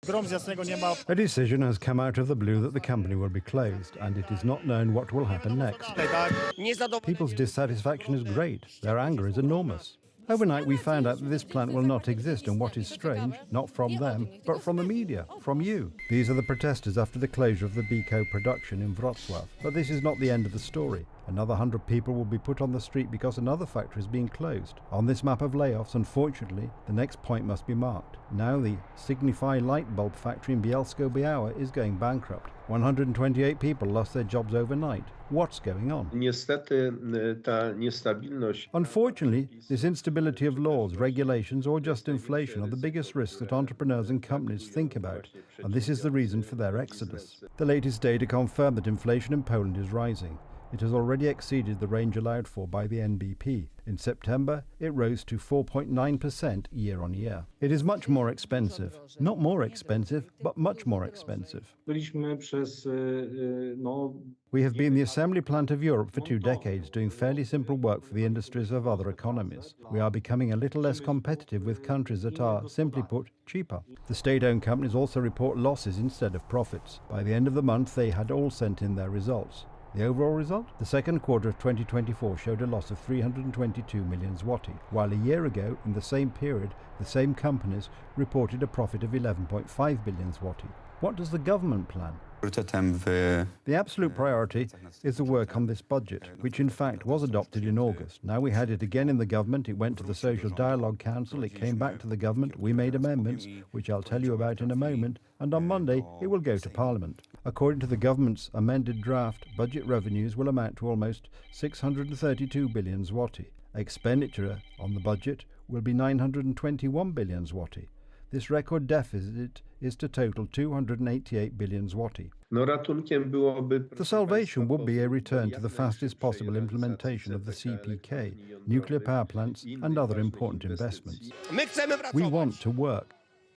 A decision has come out of the blue that the company will be closed, and it is not known what will happen next. People's dissatisfaction is great. Their anger is enormous. Overnight, we found out that this plant will not exist, and what is strange, not from them, but from the media, from you. These are the protesters after the closure of the Beko production in Wrocław. But this is not the end of the story. Another 100 people will be put on the street because another factory is being closed. On this map of layoffs, unfortunately, the next point must be marked. Now the Signify light bulb factory in Bielsko-Biała is going bankrupt. 128 people lost their jobs overnight. What's going on? Unfortunately, this instability of laws, regulations, or just inflation are the biggest risks that entrepreneurs and companies think about, and this is the reason for their exodus. The latest data confirm that inflation in Poland is rising. It has already exceeded the range allowed for by the NBP. In September, it rose to 4.9% year on year. It is much more expensive. Not more expensive, but much more expensive. We have been the assembly plant of Europe for 2 decades, doing fairly simple work for the industries of other economies. We are becoming a little less competitive with countries that are, simply put, cheaper. The state-owned companies also report losses instead of profits. By the end of the month, they had all sent in their results. The overall result? The second quarter of 2024 showed a loss of 322 million zloty, while a year ago, in the same period, the same companies reported a profit of 11.5 billion zloty. What does the government plan? The absolute priority is the work on this budget, which in fact was adopted in August. Now we had it again in the government, it went to the Social Dialogue Council, it came back to the government, we made amendments, which I'll tell you about in a moment, and on Monday it will go to Parliament. According to the government's amended draft, budget revenues will amount to almost 632 billion zloty. Expenditure on the budget will be 921 billion zloty. This record deficit is to total 288 billion zloty. The salvation would be a return to the fastest possible implementation of the CPK, nuclear power plants and other important investments. We want to work.